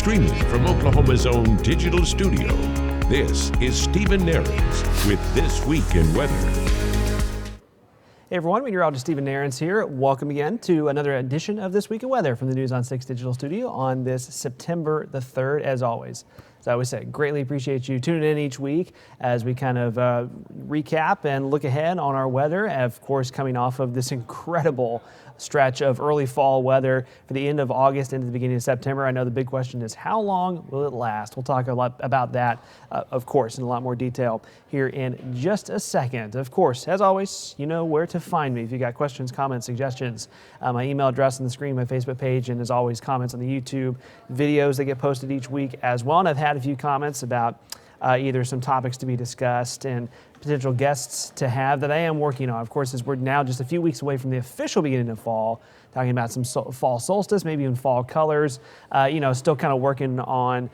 Streaming from Oklahoma's own digital studio, this is Stephen Nehrenz with This Week in Weather. Hey everyone, Meteorologist Stephen Nehrenz here. Welcome again to another edition of This Week in Weather from the News on 6 Digital Studio on this September the 3rd, as always. As I always say, greatly appreciate you tuning in each week as we kind of recap and look ahead on our weather. Of course, coming off of this incredible stretch of early fall weather for the end of August into the beginning of September. I know the big question is, how long will it last? We'll talk a lot about that, of course, in a lot more detail here in just a second. Of course, as always, you know where to find me if you got questions, comments, suggestions. My email address on the screen, my Facebook page, and as always, comments on the YouTube videos that get posted each week as well. And I've had a few comments about either some topics to be discussed and potential guests to have that I am working on. Of course, as we're now just a few weeks away from the official beginning of fall, talking about some fall solstice, maybe even fall colors, still kind of working on,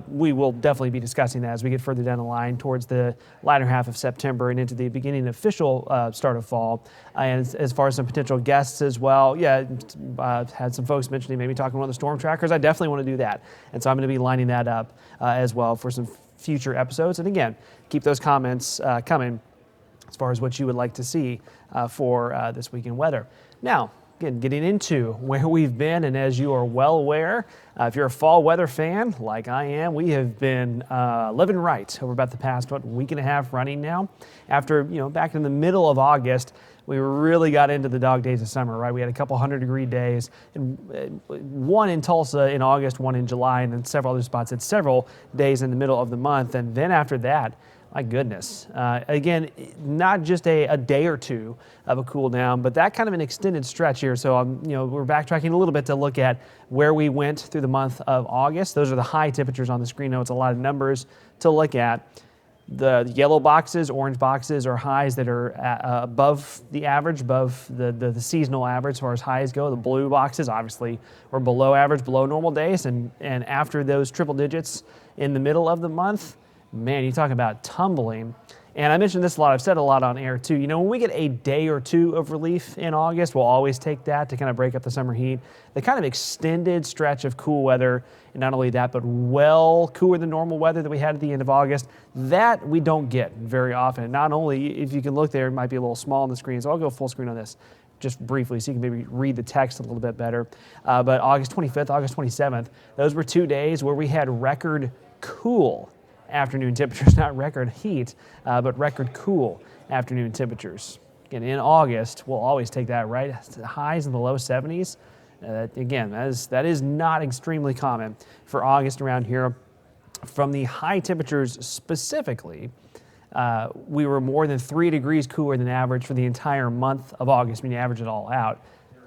we will definitely be discussing that as we get further down the line towards the latter half of September and into the beginning of official start of fall. And as far as some potential guests as well, had some folks mentioning maybe talking to one of the storm trackers. I definitely want to do that. And so I'm going to be lining that up as well for some future episodes. And again, keep those comments coming as far as what you would like to see for this week in weather. Now, again, getting into where we've been, and as you are well aware, if you're a fall weather fan like I am, we have been living right over about the past week and a half running now. After back in the middle of August, we really got into the dog days of summer, right? We had a couple 100-degree days, and one in Tulsa in August, one in July, and then several other spots at several days in the middle of the month. And then after that, my goodness. Again, not just a day or two of a cool down, but that kind of an extended stretch here. So, we're backtracking a little bit to look at where we went through the month of August. Those are the high temperatures on the screen. I know it's a lot of numbers to look at. The yellow boxes, orange boxes are highs that are above the average, above the seasonal average as far as highs go. The blue boxes obviously were below average, below normal days. And after those triple digits in the middle of the month, man, you talk about tumbling. And I mentioned this a lot. I've said a lot on air too. When we get a day or two of relief in August, we'll always take that to kind of break up the summer heat. The kind of extended stretch of cool weather, and not only that, but well cooler than normal weather that we had at the end of August, that we don't get very often. Not only, if you can look there, it might be a little small on the screen, so I'll go full screen on this just briefly so you can maybe read the text a little bit better. But August 25th, August 27th, those were 2 days where we had record cool afternoon temperatures, not record heat, but record cool afternoon temperatures. Again, in August, we'll always take that, right? Highs in the low 70s. Again, that is not extremely common for August around here. From the high temperatures specifically, we were more than 3 degrees cooler than average for the entire month of August, when you average it all out.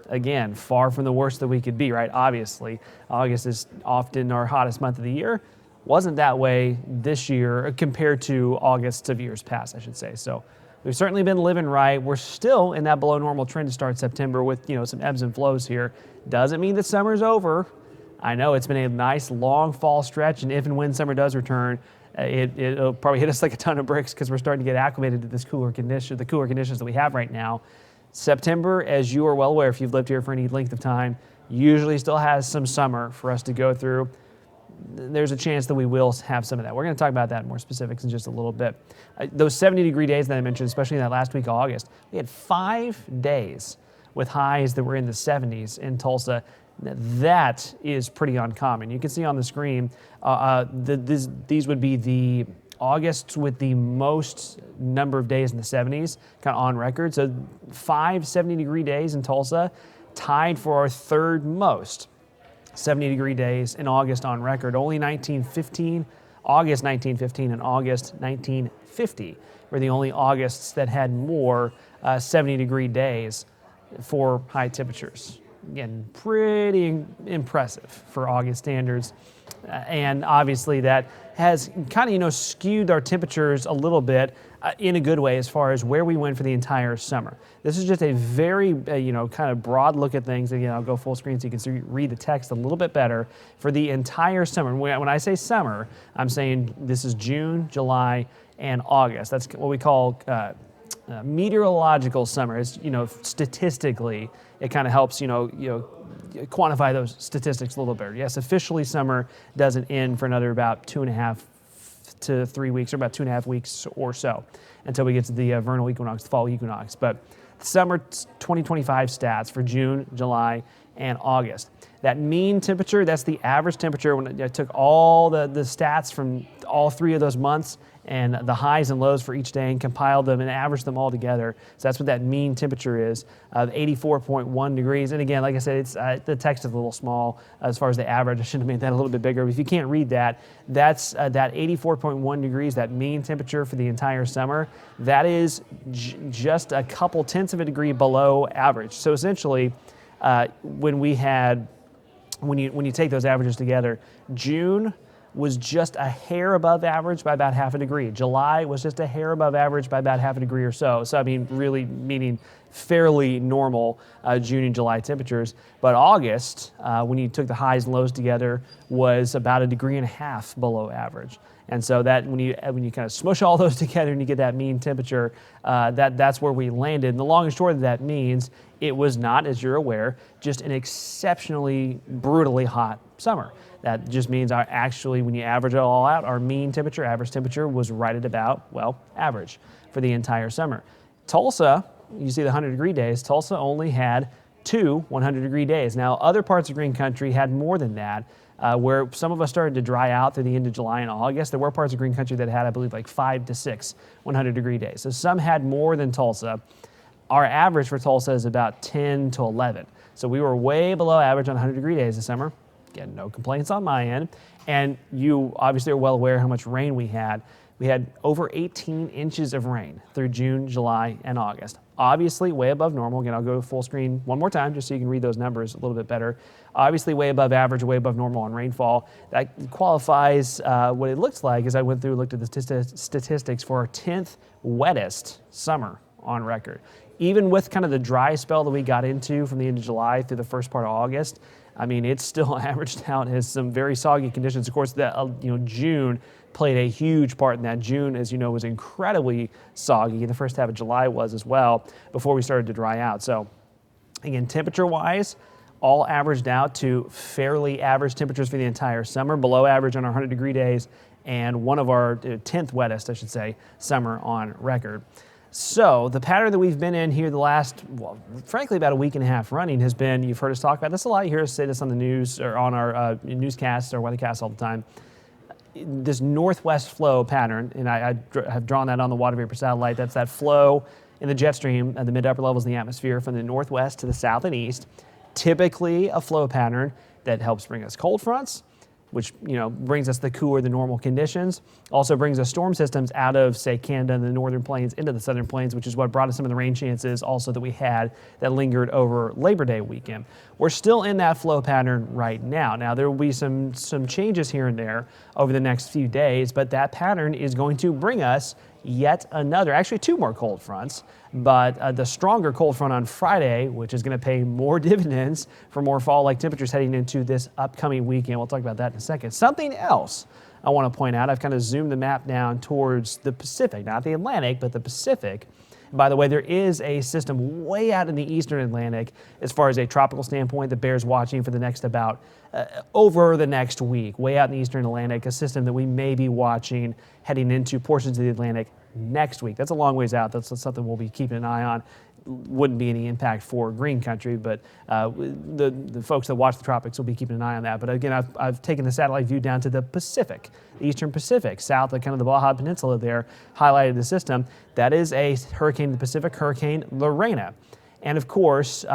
Again, far from the worst that we could be, right? Obviously, August is often our hottest month of the year. Wasn't that way this year compared to August of years past, I should say. So we've certainly been living right. We're still in that below normal trend to start September with, some ebbs and flows here. Doesn't mean that summer's over. I know it's been a nice long fall stretch, and if and when summer does return, it'll probably hit us like a ton of bricks because we're starting to get acclimated to the cooler conditions that we have right now. September, as you are well aware, if you've lived here for any length of time, usually still has some summer for us to go through. There's a chance that we will have some of that. We're going to talk about that in more specifics in just a little bit. Those 70-degree days that I mentioned, especially in that last week of August, we had 5 days with highs that were in the 70s in Tulsa. That is pretty uncommon. You can see on the screen, these would be the August with the most number of days in the 70s, kind of on record. So 5 70-degree days in Tulsa, tied for our third most 70-degree days in August on record. Only August 1915 and August 1950 were the only Augusts that had more 70-degree days for high temperatures. Again, pretty impressive for August standards. And obviously that has kind of, skewed our temperatures a little bit in a good way as far as where we went for the entire summer. This is just a very, kind of broad look at things. Again, I'll go full screen so you can read the text a little bit better for the entire summer. When I say summer, I'm saying this is June, July, and August. That's what we call meteorological summer. Is, statistically, it kind of helps, quantify those statistics a little bit. Yes, officially summer doesn't end for another about 2.5 to 3 weeks, or about 2.5 weeks or so, until we get to the vernal equinox, the fall equinox. But summer 2025 stats for June, July, and August. That mean temperature, that's the average temperature. When I took all the stats from all 3 of those months and the highs and lows for each day and compiled them and averaged them all together. So that's what that mean temperature is, of 84.1 degrees. And again, like I said, it's the text is a little small as far as the average. I should have made that a little bit bigger. But if you can't read that, that's that 84.1 degrees, that mean temperature for the entire summer. That is just a couple tenths of a degree below average. So essentially, when you take those averages together, June was just a hair above average by about half a degree. July was just a hair above average by about half a degree or so. So I mean, really meaning fairly normal June and July temperatures. But August, when you took the highs and lows together, was about 1.5 degrees below average. And so that when you kind of smush all those together and you get that mean temperature, that's where we landed. And the long and short of that means it was not, as you're aware, just an exceptionally brutally hot summer. That just means when you average it all out, our mean temperature, average temperature was right at about, average for the entire summer. Tulsa, you see the 100-degree days, Tulsa only had 2 100-degree days. Now, other parts of Green Country had more than that. Where some of us started to dry out through the end of July and August, there were parts of Green Country that had, I believe, like 5 to 6 100-degree days. So some had more than Tulsa. Our average for Tulsa is about 10 to 11. So we were way below average on 100-degree days this summer. Again, no complaints on my end. And you obviously are well aware how much rain we had. We had over 18 inches of rain through June, July, and August. Obviously, way above normal. Again, I'll go full screen one more time just so you can read those numbers a little bit better. Obviously, way above average, way above normal on rainfall. That qualifies what it looks like as I went through and looked at the statistics for our 10th wettest summer on record. Even with kind of the dry spell that we got into from the end of July through the first part of August, I mean, it's still averaged out as some very soggy conditions. Of course, June played a huge part in that. June, as you know, was incredibly soggy, and the first half of July was as well before we started to dry out. So, again, temperature-wise, all averaged out to fairly average temperatures for the entire summer, below average on our 100-degree days, and one of our 10th wettest, I should say, summer on record. So the pattern that we've been in here the last, frankly, about a week and a half running has been, you've heard us talk about this a lot, you hear us say this on the news or on our newscasts or weathercasts all the time, this northwest flow pattern, and I have drawn that on the water vapor satellite. That's that flow in the jet stream at the mid-upper levels of the atmosphere from the northwest to the south and east. Typically a flow pattern that helps bring us cold fronts, which brings us the cooler than normal conditions. Also brings us storm systems out of, say, Canada and the northern plains into the southern plains, which is what brought us some of the rain chances also that we had that lingered over Labor Day weekend. We're still in that flow pattern right now. Now, there will be some changes here and there over the next few days, but that pattern is going to bring us yet another, actually 2 more cold fronts, but the stronger cold front on Friday, which is going to pay more dividends for more fall-like temperatures heading into this upcoming weekend. We'll talk about that in a second. Something else I want to point out, I've kind of zoomed the map down towards the Pacific, not the Atlantic, but the Pacific. By the way, there is a system way out in the eastern Atlantic as far as a tropical standpoint that bears watching for the next over the next week, way out in the eastern Atlantic, a system that we may be watching heading into portions of the Atlantic next week. That's a long ways out. That's something we'll be keeping an eye on. Wouldn't be any impact for Green Country, but the folks that watch the tropics will be keeping an eye on that. But again, I've taken the satellite view down to the Pacific, the Eastern Pacific, south of kind of the Baja Peninsula there, highlighted the system. That is a hurricane in the Pacific, Hurricane Lorena. And of course,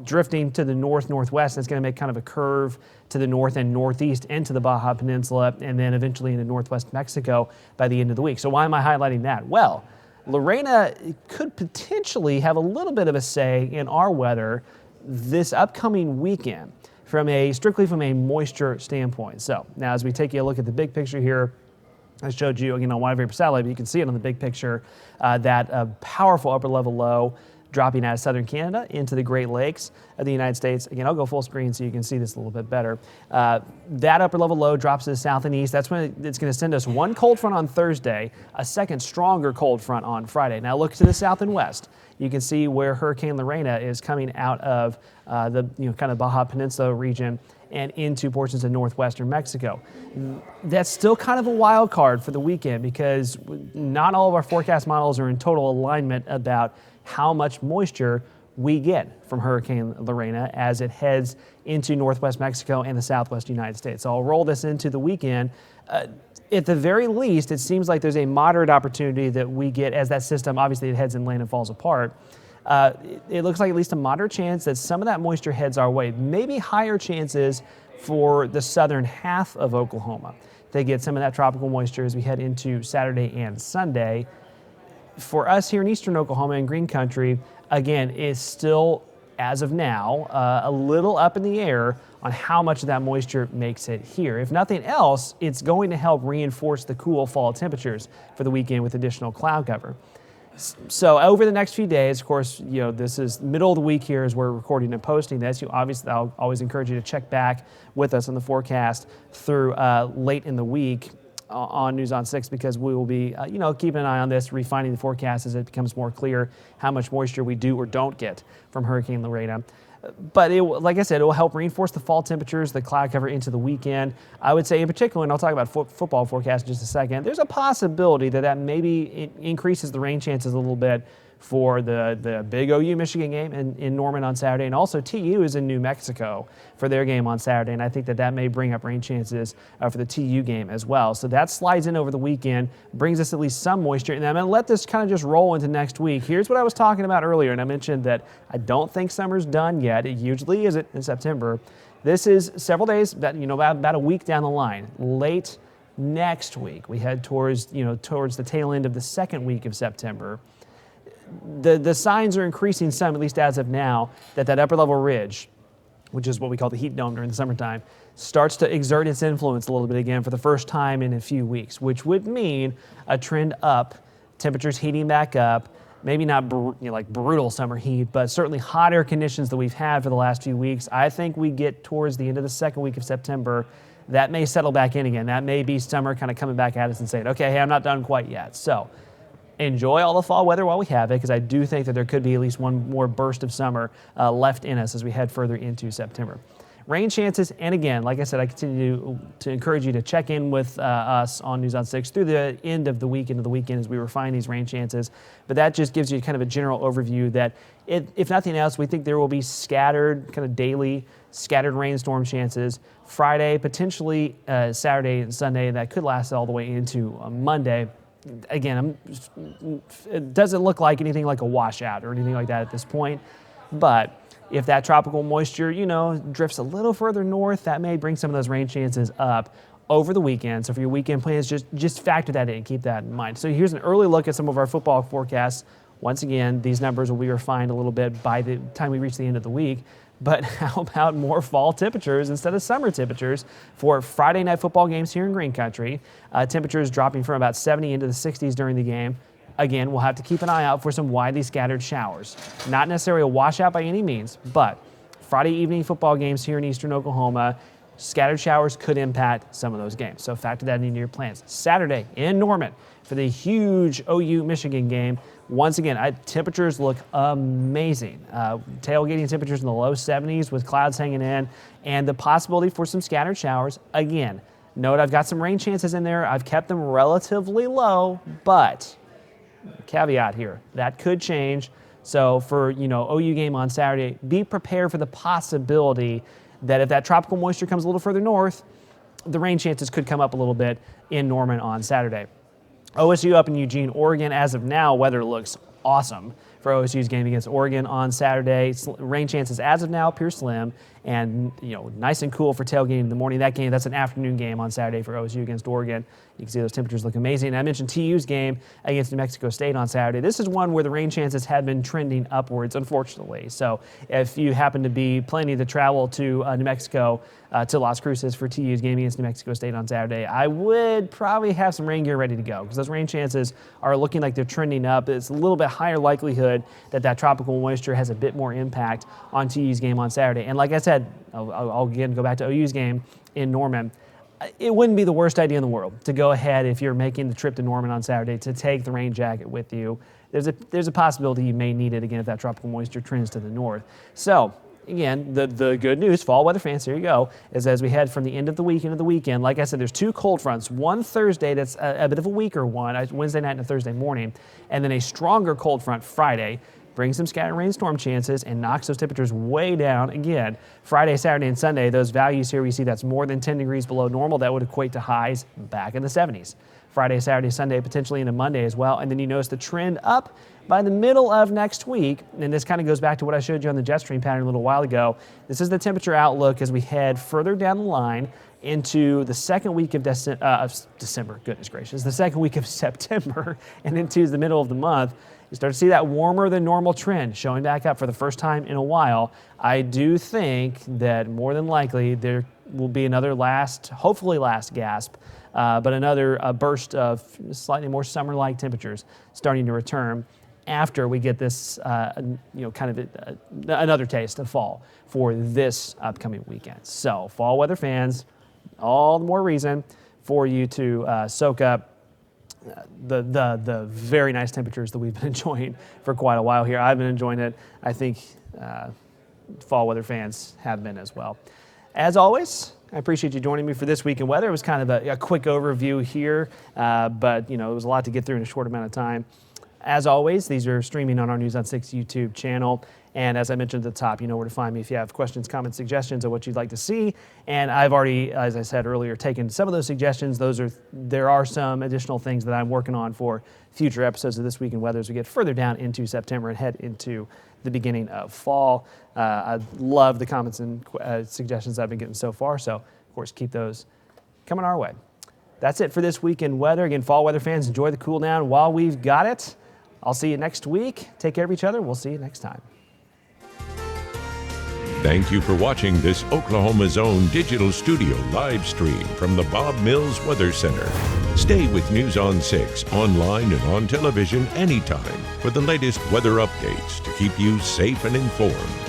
drifting to the north-northwest, that's going to make kind of a curve to the north and northeast into the Baja Peninsula, and then eventually into northwest Mexico by the end of the week. So why am I highlighting that? Well, Lorena could potentially have a little bit of a say in our weather this upcoming weekend strictly from a moisture standpoint. So now as we take a look at the big picture here, I showed you again on water vapor satellite, but you can see it on the big picture, that powerful upper level low dropping out of southern Canada into the Great Lakes of the United States. Again, I'll go full screen so you can see this a little bit better. That upper level low drops to the south and east. That's when it's going to send us one cold front on Thursday, a second stronger cold front on Friday. Now look to the south and west. You can see where Hurricane Lorena is coming out of the kind of Baja Peninsula region and into portions of northwestern Mexico. That's still kind of a wild card for the weekend because not all of our forecast models are in total alignment about how much moisture we get from Hurricane Lorena as it heads into northwest Mexico and the southwest United States. So I'll roll this into the weekend. At the very least, it seems like there's a moderate opportunity that we get as that system, obviously it heads inland and falls apart. It looks like at least a moderate chance that some of that moisture heads our way. Maybe higher chances for the southern half of Oklahoma. They get some of that tropical moisture as we head into Saturday and Sunday. For us here in eastern Oklahoma and Green Country, again, is still, as of now, a little up in the air on how much of that moisture makes it here. If nothing else, it's going to help reinforce the cool fall temperatures for the weekend with additional cloud cover. So over the next few days, of course, this is middle of the week here as we're recording and posting this. I'll always encourage you to check back with us on the forecast through late in the week on News on 6 because we will be, keeping an eye on this, refining the forecast as it becomes more clear how much moisture we do or don't get from Hurricane Lorena. But like I said, it will help reinforce the fall temperatures, the cloud cover into the weekend. I would say in particular, and I'll talk about football forecast in just a second, there's a possibility that maybe increases the rain chances a little bit for the big OU Michigan game in Norman on Saturday, and also TU is in New Mexico for their game on Saturday, and I think that may bring up rain chances for the TU game as well. So that slides in over the weekend, brings us at least some moisture, and I'm going to let this kind of just roll into next week. Here's what I was talking about earlier, and I mentioned that I don't think summer's done yet. It usually isn't in September. This is several days, about a week down the line. Late next week, we head towards the tail end of the second week of September. The signs are increasing some, at least as of now, that upper level ridge, which is what we call the heat dome during the summertime, starts to exert its influence a little bit again for the first time in a few weeks, which would mean a trend up, temperatures heating back up, maybe not like brutal summer heat, but certainly hotter conditions that we've had for the last few weeks. I think we get towards the end of the second week of September, that may settle back in again. That may be summer kind of coming back at us and saying, okay, hey, I'm not done quite yet. So enjoy all the fall weather while we have it, because I do think that there could be at least one more burst of summer left in us as we head further into September. Rain chances, and again, like I said, I continue to encourage you to check in with us on News on 6 through the end of the week into the weekend as we refine these rain chances. But that just gives you kind of a general overview that, if nothing else, we think there will be kind of daily scattered rainstorm chances. Friday, potentially Saturday and Sunday, and that could last all the way into Monday. Again, it doesn't look like anything like a washout or anything like that at this point, but if that tropical moisture, drifts a little further north, that may bring some of those rain chances up over the weekend. So for your weekend plans, just factor that in, keep that in mind. So here's an early look at some of our football forecasts. Once again, these numbers will be refined a little bit by the time we reach the end of the week. But how about more fall temperatures instead of summer temperatures for Friday night football games here in Green Country? Temperatures dropping from about 70 into the 60s during the game. Again, we'll have to keep an eye out for some widely scattered showers. Not necessarily a washout by any means, but Friday evening football games here in eastern Oklahoma, scattered showers could impact some of those games. So factor that into your plans. Saturday in Norman for the huge OU Michigan game. Once again, temperatures look amazing. Tailgating temperatures in the low 70s with clouds hanging in and the possibility for some scattered showers. Again, note I've got some rain chances in there. I've kept them relatively low, but caveat here, that could change. So for, OU game on Saturday, be prepared for the possibility that if that tropical moisture comes a little further north, the rain chances could come up a little bit in Norman on Saturday. OSU up in Eugene, Oregon. As of now, weather looks awesome for OSU's game against Oregon on Saturday. Rain chances as of now appear slim. and nice and cool for tailgating in the morning. That's an afternoon game on Saturday for OSU against Oregon. You can see those temperatures look amazing. And I mentioned TU's game against New Mexico State on Saturday. This is one where the rain chances had been trending upwards, unfortunately. So if you happen to be planning to travel to New Mexico, to Las Cruces for TU's game against New Mexico State on Saturday, I would probably have some rain gear ready to go because those rain chances are looking like they're trending up. It's a little bit higher likelihood that tropical moisture has a bit more impact on TU's game on Saturday. And like I said, I'll again go back to OU's game in Norman. It wouldn't be the worst idea in the world to go ahead, if you're making the trip to Norman on Saturday, to take the rain jacket with you. There's a possibility you may need it again if that tropical moisture trends to the north. So again, the good news, fall weather fans, here you go, is as we head from the end of the week into the weekend, like I said, there's two cold fronts. One Thursday that's a bit of a weaker one, Wednesday night and a Thursday morning, and then a stronger cold front Friday. Brings some scattered rainstorm chances and knocks those temperatures way down. Again, Friday, Saturday, and Sunday, those values here we see that's more than 10 degrees below normal. That would equate to highs back in the 70s. Friday, Saturday, Sunday, potentially into Monday as well. And then you notice the trend up by the middle of next week. And this kind of goes back to what I showed you on the jet stream pattern a little while ago. This is the temperature outlook as we head further down the line into the second week of December, goodness gracious, the second week of September and into the middle of the month. You start to see that warmer than normal trend showing back up for the first time in a while. I do think that more than likely there will be another hopefully last gasp, but another burst of slightly more summer-like temperatures starting to return after we get this, another taste of fall for this upcoming weekend. So fall weather fans, all the more reason for you to soak up the very nice temperatures that we've been enjoying for quite a while here. I've been enjoying it. I think fall weather fans have been as well. As always, I appreciate you joining me for This Week in Weather. It was kind of a quick overview here, but it was a lot to get through in a short amount of time. As always, these are streaming on our News on 6 YouTube channel. And as I mentioned at the top, you know where to find me if you have questions, comments, suggestions of what you'd like to see. And I've already, as I said earlier, taken some of those suggestions. There are some additional things that I'm working on for future episodes of This Week in Weather as we get further down into September and head into the beginning of fall. I love the comments and suggestions I've been getting so far. So, of course, keep those coming our way. That's it for This Week in Weather. Again, fall weather fans, enjoy the cool down while we've got it. I'll see you next week. Take care of each other. We'll see you next time. Thank you for watching this Oklahoma's own digital studio live stream from the Bob Mills Weather Center. Stay with News on 6 online and on television anytime for the latest weather updates to keep you safe and informed.